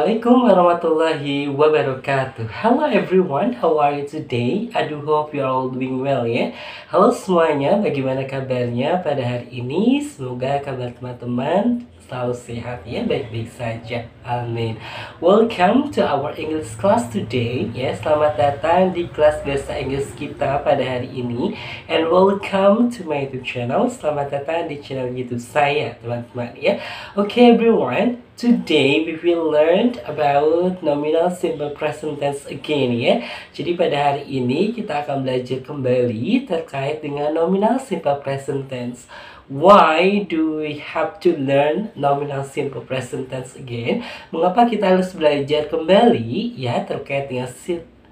Assalamualaikum warahmatullahi wabarakatuh. Hello everyone, how are you today? I do hope you are all doing well ya. Halo semuanya, bagaimana kabarnya pada hari ini? Semoga kabar teman-teman selalu sehat ya, baik-baik saja. Amin. Welcome to our English class today ya. Selamat datang di kelas bahasa Inggris kita pada hari ini. And welcome to my YouTube channel. Selamat datang di channel YouTube saya, teman-teman ya. Okay everyone. Today we will learn about nominal simple present tense again ya. Jadi pada hari ini kita akan belajar kembali terkait dengan nominal simple present tense. Why do we have to learn nominal simple present tense again? Mengapa kita harus belajar kembali ya terkait dengan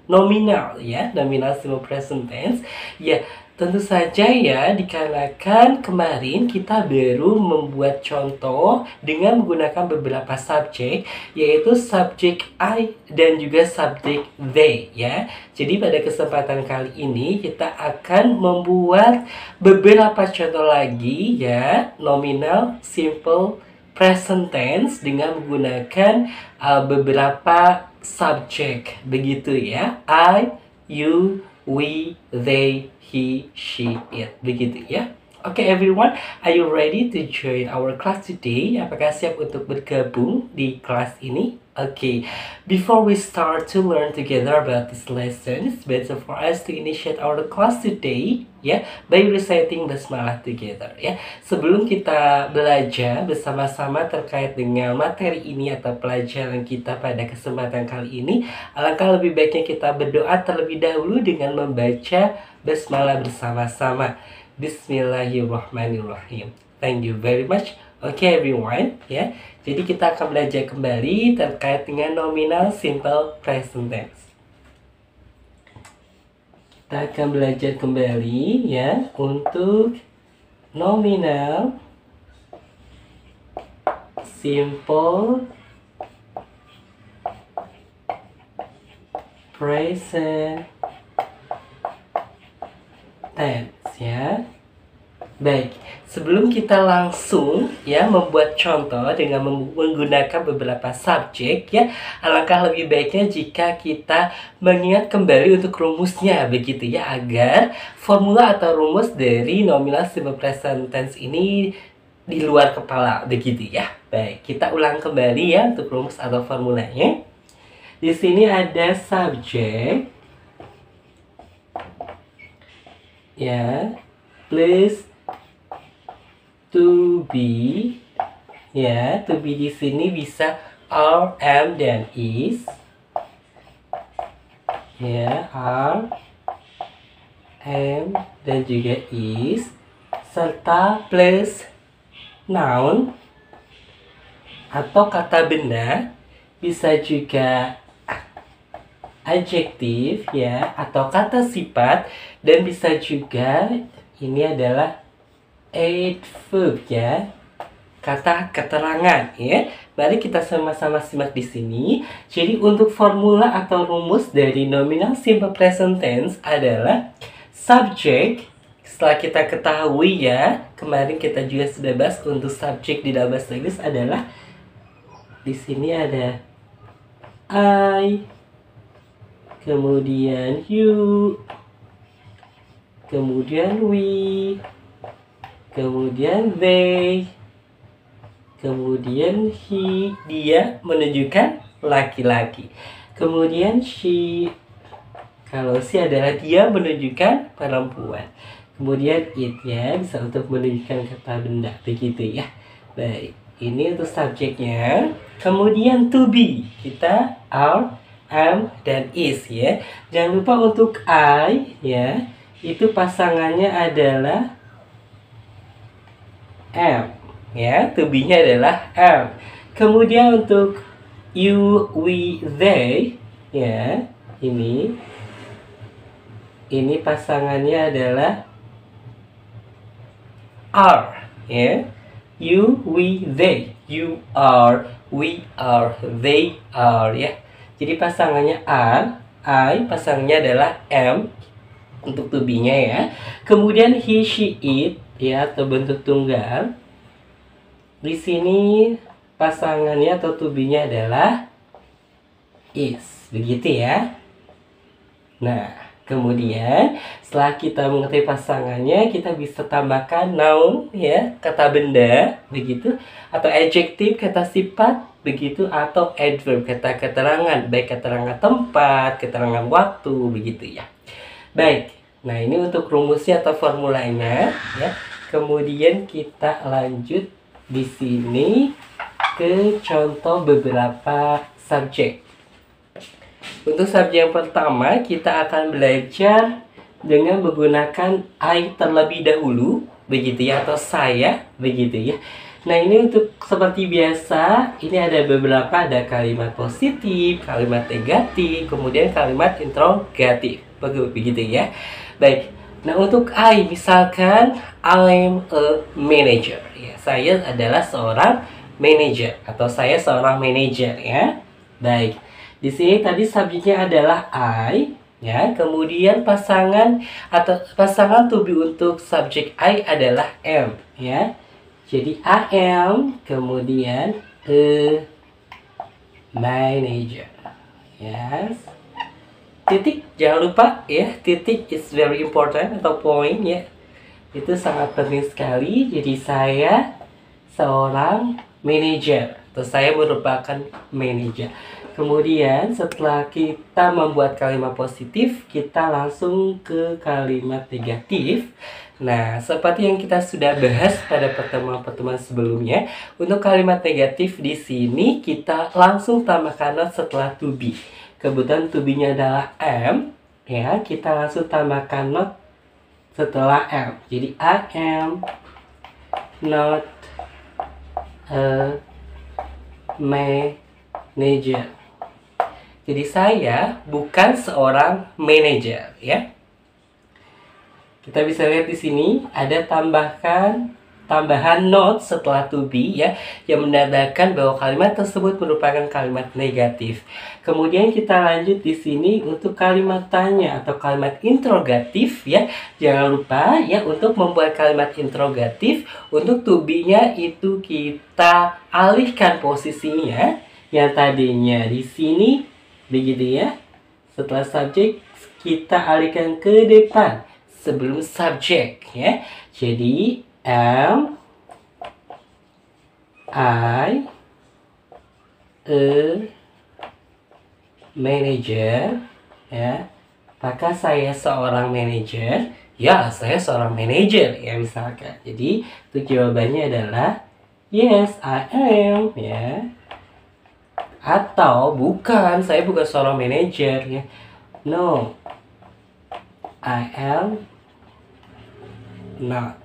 nominal ya, nominal simple present tense? Ya, tentu saja ya, dikarenakan kemarin kita baru membuat contoh dengan menggunakan beberapa subjek, yaitu subjek I dan juga subjek they ya. Jadi pada kesempatan kali ini kita akan membuat beberapa contoh lagi ya, nominal simple present tense dengan menggunakan beberapa subjek begitu ya. I, you, we, they, he, she, it. Begitu ya. Okay everyone, are you ready to join our class today? Apakah siap untuk bergabung di kelas ini? Okay, before we start to learn together about this lesson, it's better for us to initiate our class today ya, by reciting basmalah together ya. Sebelum kita belajar bersama-sama terkait dengan materi ini atau pelajaran kita pada kesempatan kali ini, alangkah lebih baiknya kita berdoa terlebih dahulu dengan membaca basmalah bersama-sama. Bismillahirrahmanirrahim. Thank you very much. Okay everyone ya. Jadi kita akan belajar kembali terkait dengan nominal simple present tense. Kita akan belajar kembali ya untuk nominal simple present tense ya. Baik, sebelum kita langsung ya membuat contoh dengan menggunakan beberapa subjek ya, alangkah lebih baiknya jika kita mengingat kembali untuk rumusnya begitu ya, agar formula atau rumus dari nominal simple present tense ini di luar kepala begitu ya. Baik, kita ulang kembali ya untuk rumus atau formulanya. Di sini ada subjek ya, plus to be ya. To be di sini bisa are, am, dan is ya, are, am, dan juga is, serta plus noun atau kata benda, bisa juga adjektif ya, atau kata sifat, dan bisa juga ini adalah adverb ya, kata keterangan ya. Mari kita sama-sama simak di sini. Jadi untuk formula atau rumus dari nominal simple present tense adalah subjek. Setelah kita ketahui ya, kemarin kita juga sudah bahas untuk subjek di dalam bahasa Inggris adalah di sini ada I, kemudian you, kemudian we, kemudian they, kemudian he, dia menunjukkan laki-laki, kemudian she, kalau she adalah dia menunjukkan perempuan, kemudian it ya, bisa untuk menunjukkan kata benda begitu ya. Baik, ini untuk subjeknya. Kemudian to be, kita are, am, dan is ya. Jangan lupa untuk I ya, itu pasangannya adalah am ya, to be-nya adalah am. Kemudian untuk you, we, they ya, ini pasangannya adalah are ya. You, we, they, you are, we are, they are ya. Jadi pasangannya are, I pasangannya adalah am untuk to be-nya ya. Kemudian he, she, it ya, atau bentuk tunggal. Di sini pasangannya atau to be-nya adalah is. Begitu ya. Nah, kemudian setelah kita mengerti pasangannya, kita bisa tambahkan noun ya, kata benda, begitu, atau adjektif, kata sifat, begitu, atau adverb, kata keterangan, baik keterangan tempat, keterangan waktu, begitu ya. Baik. Nah, ini untuk rumusnya atau formulanya ya. Kemudian kita lanjut di sini ke contoh beberapa subjek. Untuk subjek yang pertama, kita akan belajar dengan menggunakan I terlebih dahulu, begitu ya, atau saya, begitu ya. Nah, ini untuk seperti biasa, ini ada beberapa, ada kalimat positif, kalimat negatif, kemudian kalimat interrogatif, begitu ya. Baik, nah untuk I, misalkan I'm a manager, ya, saya adalah seorang manager, atau saya seorang manager ya. Baik. Di sini tadi subjeknya adalah I, ya. Kemudian pasangan to be untuk subjek I adalah am, ya. Jadi I am, kemudian a manager. Yes. Titik, jangan lupa ya, titik is very important atau point ya. Itu sangat penting sekali. Jadi saya seorang manager, atau saya merupakan manager. Kemudian setelah kita membuat kalimat positif, kita langsung ke kalimat negatif. Nah, seperti yang kita sudah bahas pada pertemuan-pertemuan sebelumnya, untuk kalimat negatif di sini kita langsung tambahkan not setelah to be. Kebetulan to be-nya adalah am, ya, kita langsung tambahkan not setelah am. Jadi I am not a manager. Jadi saya bukan seorang manajer, ya. Kita bisa lihat di sini ada tambahan not setelah to be ya, yang menandakan bahwa kalimat tersebut merupakan kalimat negatif. Kemudian kita lanjut di sini untuk kalimat tanya atau kalimat interrogatif ya. Jangan lupa ya, untuk membuat kalimat interrogatif, untuk to be-nya itu kita alihkan posisinya, yang tadinya di sini, begitu ya. Setelah subjek kita alihkan ke depan sebelum subjek ya. Jadi am I a manager ya. Apakah saya seorang manajer? Ya, saya seorang manajer ya misalkan. Jadi untuk jawabannya adalah yes, I am ya. Atau bukan, saya bukan seorang manajer ya. No, I am not.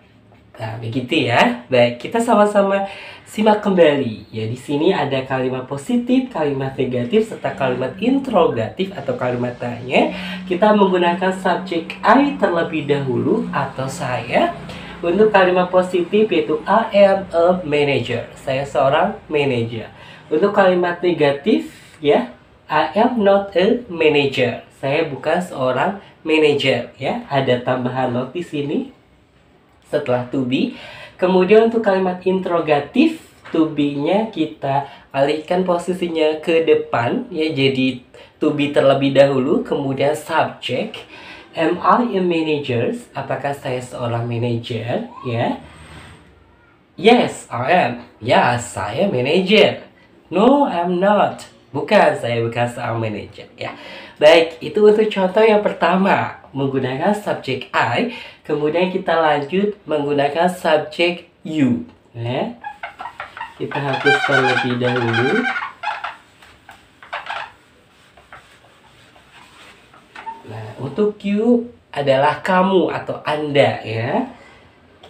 Nah, begitu ya. Baik, kita sama-sama simak kembali. Ya, di sini ada kalimat positif, kalimat negatif, serta kalimat interrogatif atau kalimat tanya. Kita menggunakan subjek I terlebih dahulu atau saya. Untuk kalimat positif yaitu I am a manager. Saya seorang manager. Untuk kalimat negatif ya, I am not a manager. Saya bukan seorang manager ya. Ada tambahan not di sini setelah to be. Kemudian untuk kalimat interrogatif, to be-nya kita alihkan posisinya ke depan ya, jadi to be terlebih dahulu, kemudian subject. Am I a manager? Apakah saya seorang manajer ya? Yes, I am. Ya, saya manajer. No, I'm not. Bukan, saya bukan seorang manajer ya. Baik, itu untuk contoh yang pertama, menggunakan subjek I. Kemudian kita lanjut menggunakan subjek you ya. Kita hapus terlebih dahulu. Nah, untuk you adalah kamu atau Anda ya.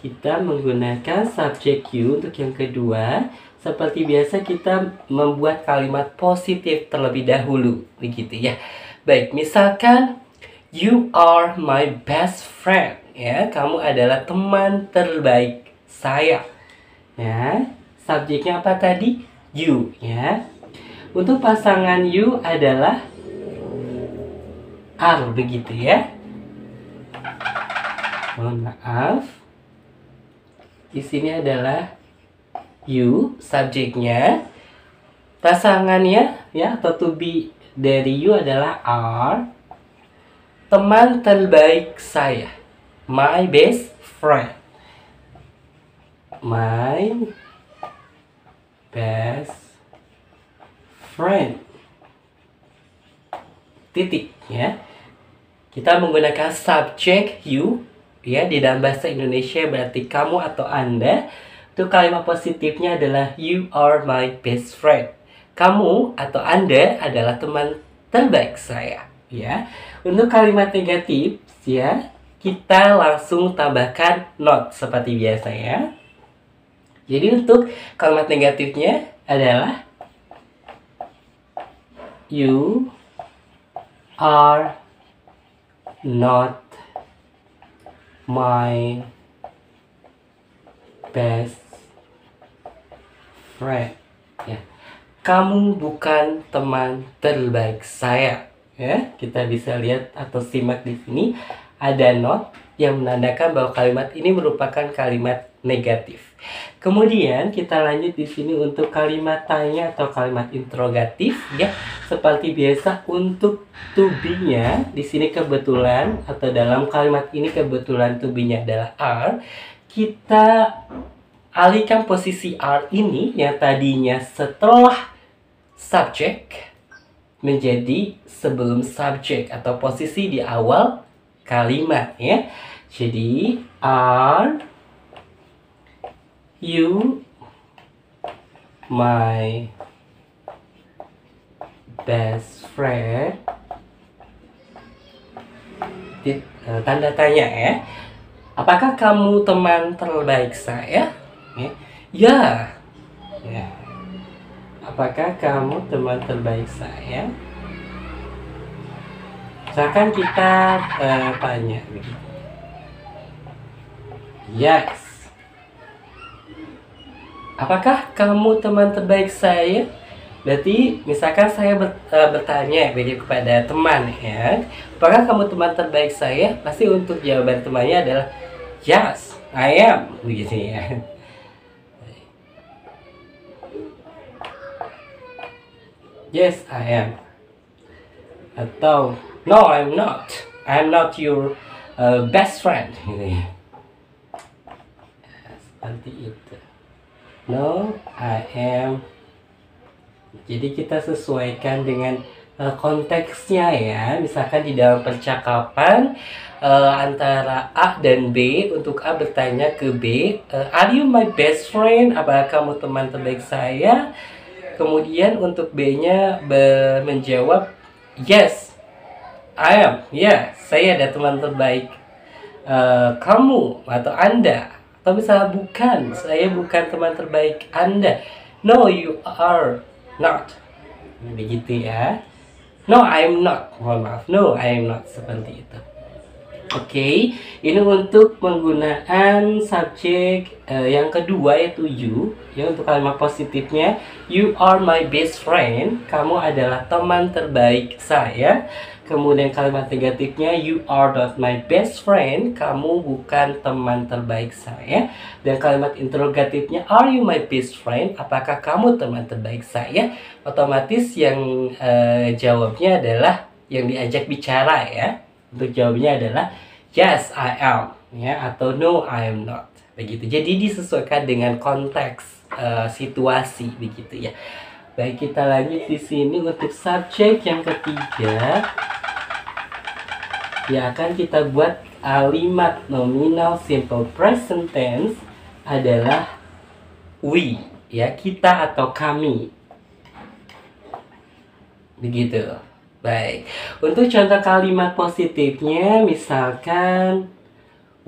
Kita menggunakan subjek you untuk yang kedua. Seperti biasa kita membuat kalimat positif terlebih dahulu, begitu ya. Baik, misalkan you are my best friend ya, kamu adalah teman terbaik saya. Ya, subjeknya apa tadi? You ya. Untuk pasangan you adalah are, begitu ya. Mohon maaf. Di sini adalah you, subjeknya. Pasangannya ya atau to be dari you adalah are. Teman terbaik saya, my best friend. My best friend. Titik ya. Kita menggunakan subject you ya di dalam bahasa Indonesia berarti kamu atau Anda. Untuk kalimat positifnya adalah you are my best friend. Kamu atau Anda adalah teman terbaik saya ya. Untuk kalimat negatif ya, kita langsung tambahkan not seperti biasa ya. Jadi untuk kalimat negatifnya adalah you are not my best friend. Ya. Kamu bukan teman terbaik saya. Ya, kita bisa lihat atau simak di sini ada not yang menandakan bahwa kalimat ini merupakan kalimat negatif. Kemudian kita lanjut di sini untuk kalimat tanya atau kalimat interrogatif ya. Seperti biasa untuk to be-nya di sini kebetulan atau dalam kalimat ini kebetulan to be-nya adalah are. Kita alihkan posisi are ini yang tadinya setelah subjek menjadi sebelum subjek atau posisi di awal kalimat ya. Jadi are you my best friend? Tanda tanya ya. Apakah kamu teman terbaik saya? Ya. Ya. Apakah kamu teman terbaik saya? Misalkan kita tanya begitu. Yes. Apakah kamu teman terbaik saya? Berarti misalkan saya bertanya begitu kepada teman ya. Apakah kamu teman terbaik saya? Pasti untuk jawaban temannya adalah yes, I am. Begitu ya. Yes, I am. Atau no, I'm not. I'm not your best friend. Seperti itu. No, I am. Jadi kita sesuaikan dengan konteksnya ya. Misalkan di dalam percakapan antara A dan B, untuk A bertanya ke B, are you my best friend? Apakah kamu teman terbaik saya? Kemudian untuk B-nya menjawab, yes, I am. Ya, saya ada teman terbaik kamu atau Anda. Atau misalnya bukan, saya bukan teman terbaik Anda. No, you are not. Begitu ya. No, I'm not. Mohon maaf. No, I'm not. Seperti itu. Oke, ini untuk penggunaan subjek yang kedua yaitu you. Ya, untuk kalimat positifnya, you are my best friend. Kamu adalah teman terbaik saya. Kemudian kalimat negatifnya, you are not my best friend. Kamu bukan teman terbaik saya. Dan kalimat interrogatifnya, are you my best friend? Apakah kamu teman terbaik saya? Otomatis yang jawabnya adalah yang diajak bicara ya. Untuk jawabnya adalah yes, I am ya, atau no, I am not. Begitu. Jadi disesuaikan dengan konteks situasi begitu ya. Baik, kita lanjut di sini untuk subjek yang ketiga. Ya, akan kita buat kalimat nominal simple present tense adalah we ya, kita atau kami. Begitu. Baik, untuk contoh kalimat positifnya misalkan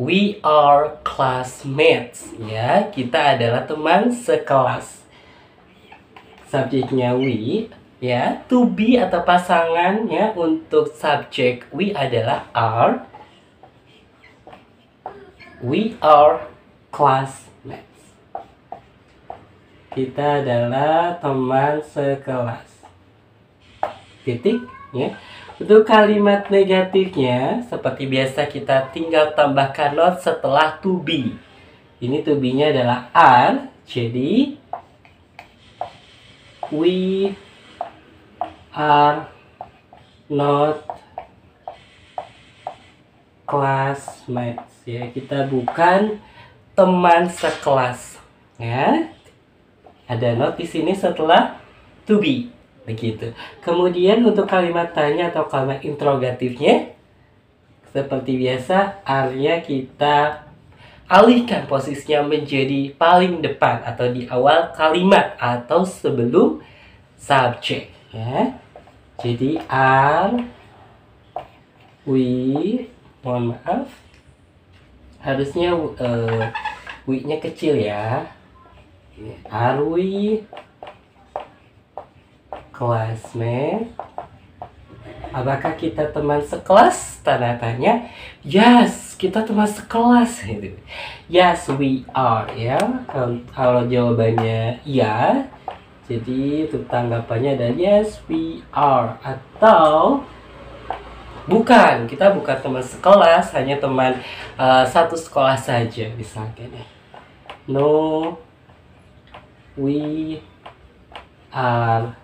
we are classmates ya, kita adalah teman sekelas. Subjeknya we ya, to be atau pasangannya untuk subjek we adalah are. We are classmates. Kita adalah teman sekelas. Titik. Ya. Untuk kalimat negatifnya seperti biasa kita tinggal tambahkan not setelah to be. Ini to be-nya adalah are. Jadi we are not classmates, ya. Kita bukan teman sekelas, ya. Ada not di sini setelah to be, begitu. Kemudian untuk kalimat tanya atau kalimat interrogatifnya, seperti biasa, are-nya kita alihkan posisinya menjadi paling depan atau di awal kalimat atau sebelum subjek, ya. Jadi are we, mohon maaf, harusnya we-nya kecil ya. Are we classmate? Apakah kita teman sekelas? Tanda tanya. Yes, kita teman sekelas. Yes, we are, ya. Kalau jawabannya ya, jadi untuk tanggapannya ada yes, we are. Atau bukan, kita bukan teman sekelas, hanya teman satu sekolah saja, misalkan ya. No, we are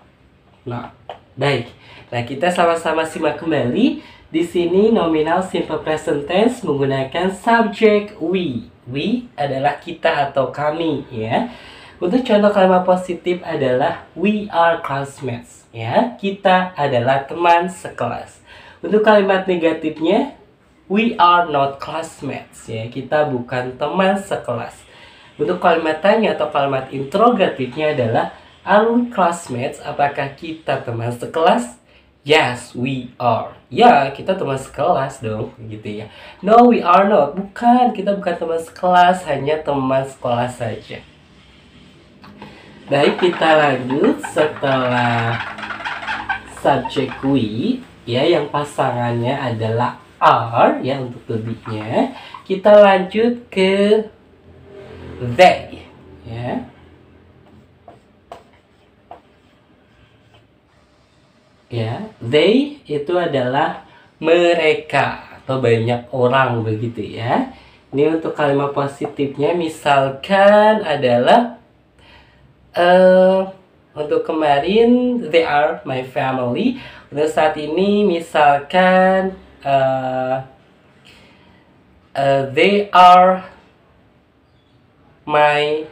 not. Baik. Nah, kita sama-sama simak kembali. Di sini nominal simple present tense menggunakan subjek we. We adalah kita atau kami, ya. Untuk contoh kalimat positif adalah we are classmates, ya. Kita adalah teman sekelas. Untuk kalimat negatifnya we are not classmates, ya. Kita bukan teman sekelas. Untuk kalimat tanya atau kalimat interrogatifnya adalah are we classmates? Apakah kita teman sekelas? Yes, we are. Ya, kita teman sekelas dong, gitu ya. No, we are not. Bukan, kita bukan teman sekelas, hanya teman sekolah saja. Baik, kita lanjut setelah subjek we, ya, yang pasangannya adalah are, ya, untuk lebihnya. Kita lanjut ke they, ya. Ya, they itu adalah mereka atau banyak orang, begitu ya. Ini untuk kalimat positifnya misalkan adalah untuk kemarin they are my family. Untuk saat ini misalkan they are my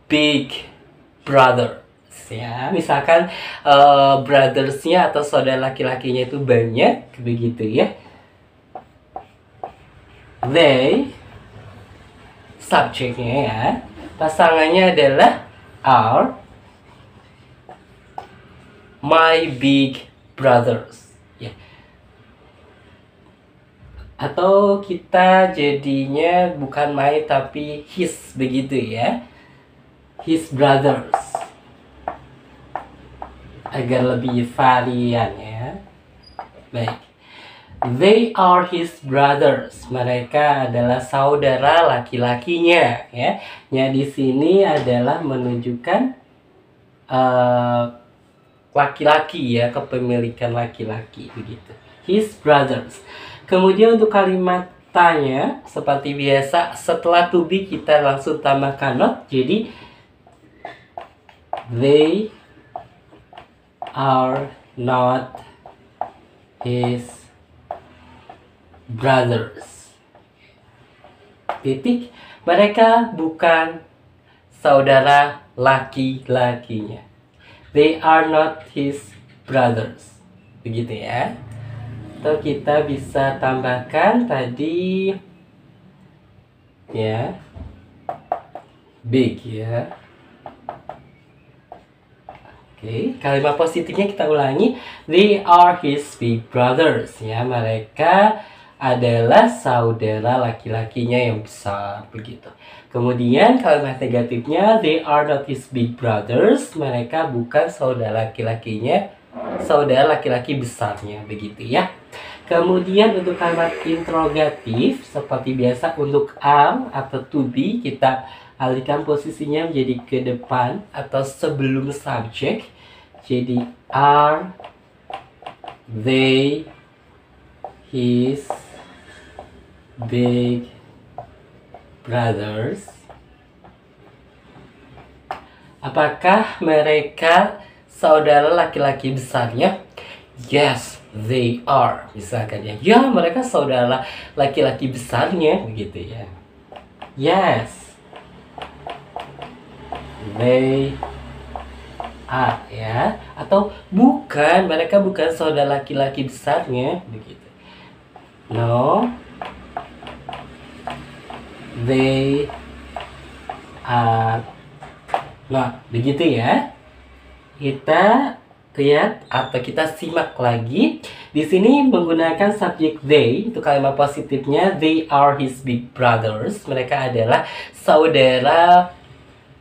big brother. Ya, misalkan brothersnya atau saudara laki-lakinya itu banyak, begitu ya. They, subjeknya ya, pasangannya adalah are my big brothers, ya. Atau kita jadinya bukan my tapi his, begitu ya, his brothers, agar lebih varian ya. Baik. They are his brothers. Mereka adalah saudara laki-lakinya ya. Nya di sini adalah menunjukkan laki-laki ya, kepemilikan laki-laki begitu. His brothers. Kemudian untuk kalimat tanya seperti biasa setelah to be kita langsung tambahkan not. Jadi they are not his brothers. Titik. Mereka bukan saudara laki-lakinya. They are not his brothers. Begitu ya. Atau kita bisa tambahkan tadi ya, big ya. Oke, kalimat positifnya kita ulangi. They are his big brothers. Ya, mereka adalah saudara laki-lakinya yang besar, begitu. Kemudian kalimat negatifnya, they are not his big brothers. Mereka bukan saudara laki-lakinya, saudara laki-laki besarnya, begitu ya. Kemudian untuk kalimat interrogatif, seperti biasa untuk am atau to be, kita alihkan posisinya menjadi ke depan atau sebelum subjek. Jadi are they his big brothers? Apakah mereka saudara laki-laki besarnya? Yes, they are. Misalkan ya, ya mereka saudara laki-laki besarnya, begitu ya. Yes, they are ya. Atau bukan, mereka bukan saudara laki-laki besarnya, begitu. No, they are not. Begitu ya. Kita lihat atau kita simak lagi. Di sini menggunakan subjek they untuk kalimat positifnya. They are his big brothers. Mereka adalah saudara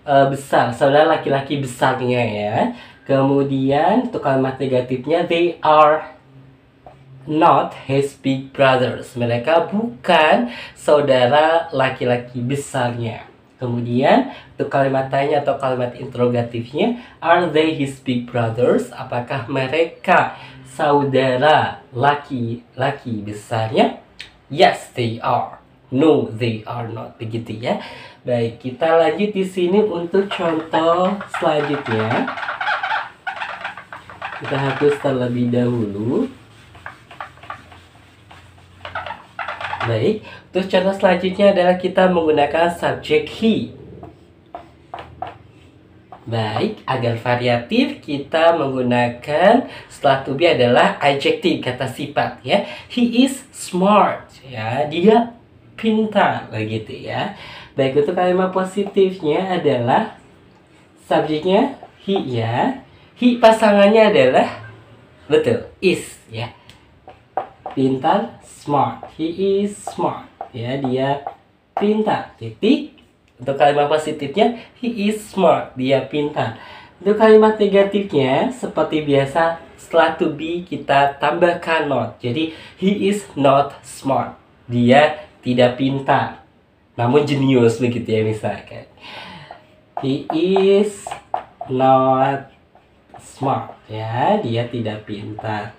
besar, saudara laki-laki besarnya ya. Kemudian untuk kalimat negatifnya, they are not his big brothers. Mereka bukan saudara laki-laki besarnya. Kemudian untuk kalimat tanya atau kalimat interrogatifnya, are they his big brothers? Apakah mereka saudara laki-laki besarnya? Yes, they are. No, they are not. Begitu ya. Baik, kita lanjut di sini untuk contoh selanjutnya. Kita hapus terlebih dahulu. Baik, terus contoh selanjutnya adalah kita menggunakan subjek he. Baik, agar variatif kita menggunakan setelah to be adalah adjective, kata sifat ya. He is smart ya, dia pintar begitu ya. Baik, untuk kalimat positifnya adalah subjeknya he ya. He pasangannya adalah betul is ya. Pintar, smart. He is smart. Ya, dia pintar. Titik. Untuk kalimat positifnya, he is smart. Dia pintar. Untuk kalimat negatifnya, seperti biasa, setelah to be kita tambahkan not. Jadi, he is not smart. Dia tidak pintar. Namun jenius begitu ya misalkan. He is not smart. Ya, dia tidak pintar.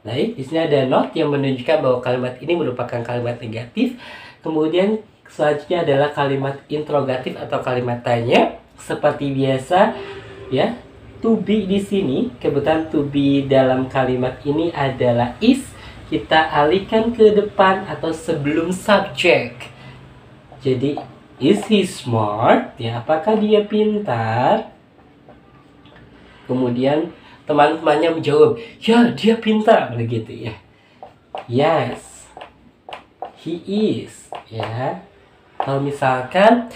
Baik, di sini ada not yang menunjukkan bahwa kalimat ini merupakan kalimat negatif. Kemudian selanjutnya adalah kalimat interrogatif atau kalimat tanya. Seperti biasa, ya, to be di sini, kebetulan to be dalam kalimat ini adalah is. Kita alihkan ke depan atau sebelum subjek. Jadi, is he smart? Ya, apakah dia pintar? Kemudian teman-temannya menjawab, ya dia pintar begitu ya. Yes, he is ya. Kalau misalkan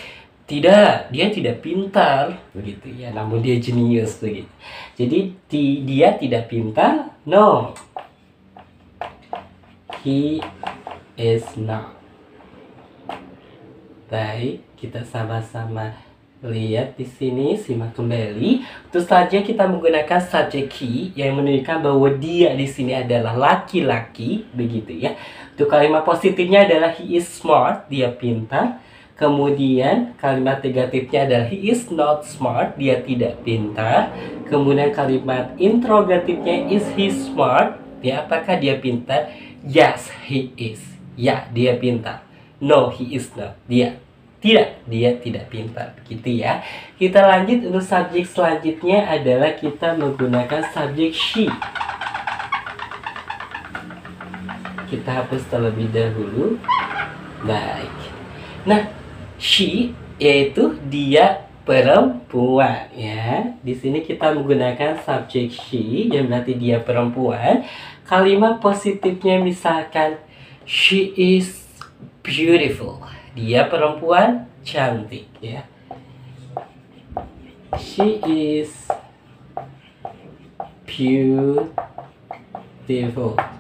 tidak, dia tidak pintar begitu ya, namun dia jenius begitu. Jadi dia tidak pintar, no, he is not. Baik, kita sama-sama lihat di sini, simak kembali. Terus saja kita menggunakan subjek he yang menunjukkan bahwa dia di sini adalah laki-laki, begitu ya. Untuk kalimat positifnya adalah he is smart, dia pintar. Kemudian kalimat negatifnya adalah he is not smart, dia tidak pintar. Kemudian kalimat interrogatifnya is he smart, ya apakah dia pintar? Yes, he is. Ya, dia pintar. No, he is not. Dia tidak pintar, gitu ya. Kita lanjut untuk subjek selanjutnya adalah kita menggunakan subjek she. Kita hapus terlebih dahulu. Baik. Nah, she yaitu dia perempuan ya. Di sini kita menggunakan subjek she yang berarti dia perempuan. Kalimat positifnya misalkan she is beautiful. Dia perempuan cantik ya. She is beautiful.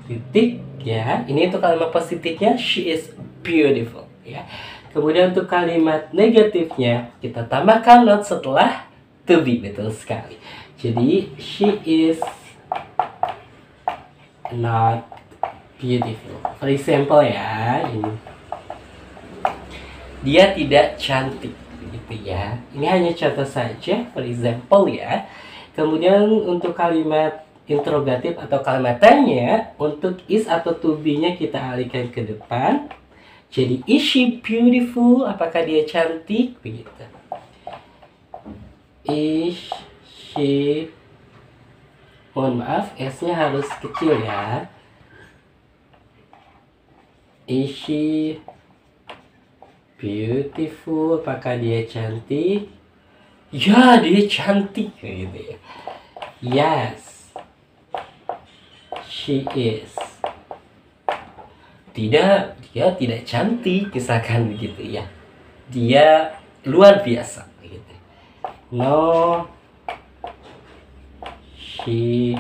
Titik ya. Ini untuk kalimat positifnya she is beautiful ya. Kemudian untuk kalimat negatifnya kita tambahkan not setelah to be, betul sekali. Jadi she is not beautiful. For example ya, ini dia tidak cantik, begitu ya. Ini hanya contoh saja, for example ya. Kemudian untuk kalimat interrogatif atau kalimat tanya, untuk is atau to be-nya kita alihkan ke depan. Jadi is she beautiful? Apakah dia cantik? Begitu. Is she, mohon maaf, S-nya harus kecil ya. Is she beautiful? Apakah dia cantik? Ya, dia cantik gitu ya. Yes, she is. Tidak, dia tidak cantik, misalkan begitu ya. Dia luar biasa gitu. No, she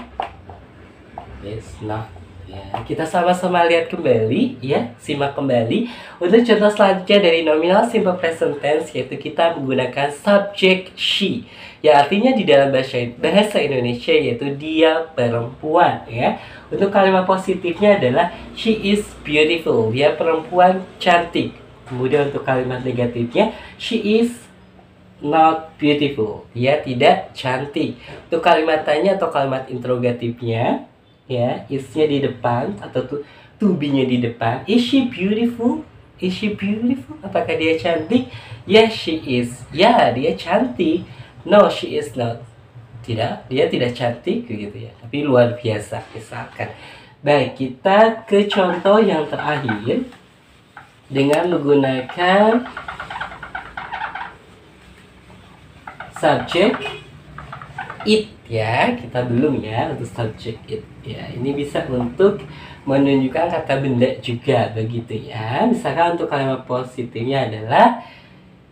is not. Ya, kita sama-sama lihat kembali ya, simak kembali. Untuk contoh selanjutnya dari nominal simple present tense, yaitu kita menggunakan subject she, ya artinya di dalam bahasa Indonesia yaitu dia perempuan ya. Untuk kalimat positifnya adalah she is beautiful, dia perempuan cantik. Kemudian untuk kalimat negatifnya she is not beautiful, dia tidak cantik. Untuk kalimat tanya atau kalimat interrogatifnya, ya, is-nya di depan atau to be-nya di depan. Is she beautiful? Is she beautiful? Apakah dia cantik? Yes, she is. Ya, dia cantik. No, she is not. Tidak, dia tidak cantik gitu ya. Tapi luar biasa misalkan. Baik, kita ke contoh yang terakhir dengan menggunakan subject it ya. Kita belum ya untuk subject it ya. Ini bisa untuk menunjukkan kata benda juga begitu ya. Misalkan untuk kalimat positifnya adalah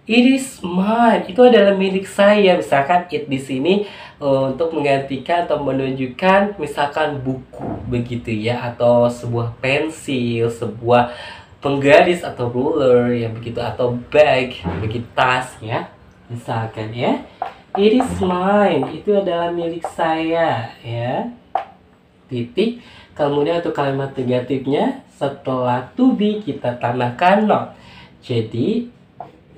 it is mine, itu adalah milik saya. Misalkan it di sini untuk menggantikan atau menunjukkan misalkan buku begitu ya, atau sebuah pensil, sebuah penggaris atau ruler ya begitu, atau bag begitu, tas ya. Misalkan ya, it is mine, itu adalah milik saya ya. Titik. Kemudian untuk kalimat negatifnya setelah to be kita tambahkan not. Jadi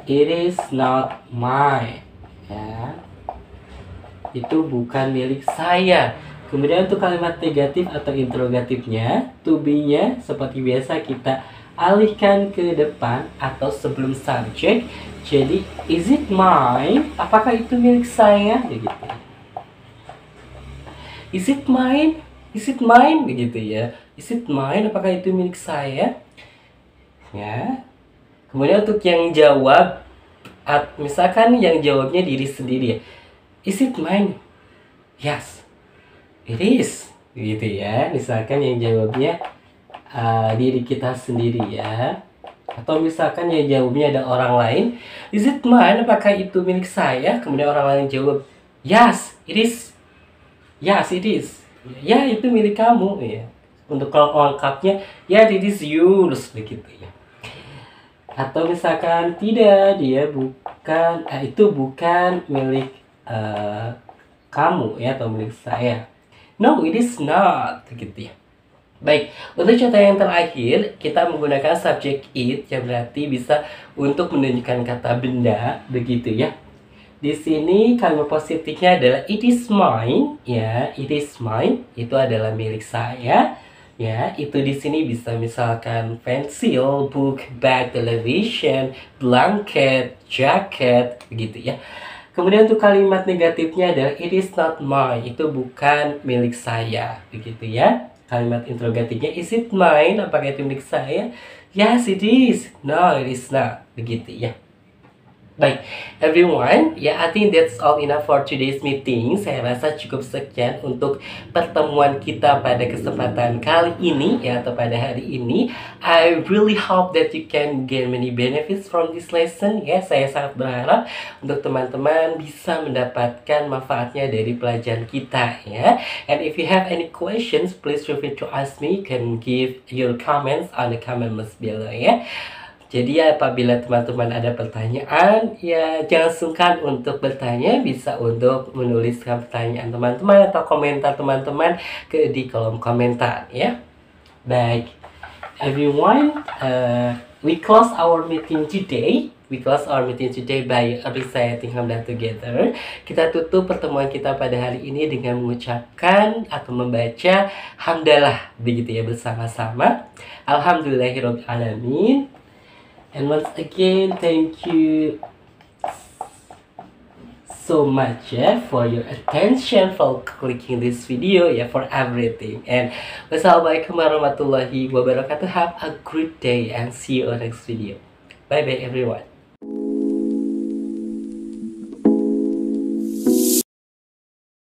it is not mine ya. Itu bukan milik saya. Kemudian untuk kalimat negatif atau interrogatifnya, to be-nya seperti biasa kita alihkan ke depan atau sebelum subjek. Jadi is it mine? Apakah itu milik saya? Begitu. Is it mine? Is it mine? Begitu ya. Is it mine? Apakah itu milik saya? Ya. Kemudian untuk yang jawab, misalkan yang jawabnya diri sendiri ya. Is it mine? Yes, it is. Gitu ya. Misalkan yang jawabnya diri kita sendiri ya. Atau misalkan yang jawabnya ada orang lain. Is it mine? Apakah itu milik saya? Kemudian orang lain jawab, yes, it is. Yes, it is. Ya, itu milik kamu ya. Untuk kalau lengkapnya, ya, it is yours begitu ya. Atau misalkan tidak, dia bukan, itu bukan milik kamu ya, atau milik saya. No, it is not gitu ya. Baik, untuk contoh yang terakhir kita menggunakan subject it, yang berarti bisa untuk menunjukkan kata benda begitu ya. Di sini kalimat positifnya adalah it is mine ya, it is mine, itu adalah milik saya ya. Itu di sini bisa misalkan pensil, book, bag, television, blanket, jacket begitu ya. Kemudian untuk kalimat negatifnya adalah it is not mine, itu bukan milik saya begitu ya. Kalimat interrogatifnya is it mine? Apakah itu milik saya? Yes, it is. No, it is not begitu ya. Baik, everyone, ya, I think that's all enough for today's meeting. Saya rasa cukup sekian untuk pertemuan kita pada kesempatan kali ini ya, atau pada hari ini. I really hope that you can gain many benefits from this lesson ya. Saya sangat berharap untuk teman-teman bisa mendapatkan manfaatnya dari pelajaran kita ya. And if you have any questions, please feel free to ask me. You can give your comments on the comment box below ya. Jadi apabila teman-teman ada pertanyaan, ya jangan sungkan untuk bertanya. Bisa untuk menuliskan pertanyaan teman-teman atau komentar teman-teman di kolom komentar ya. Baik, everyone, we close our meeting today. We close our meeting today by reciting Hamdah together. Kita tutup pertemuan kita pada hari ini dengan mengucapkan atau membaca hamdalah begitu ya, bersama-sama. Alhamdulillahirabbil alamin. And once again, thank you so much for your attention, for clicking this video, for everything. And wassalamualaikum warahmatullahi wabarakatuh. Have a great day and see you on next video. Bye bye everyone.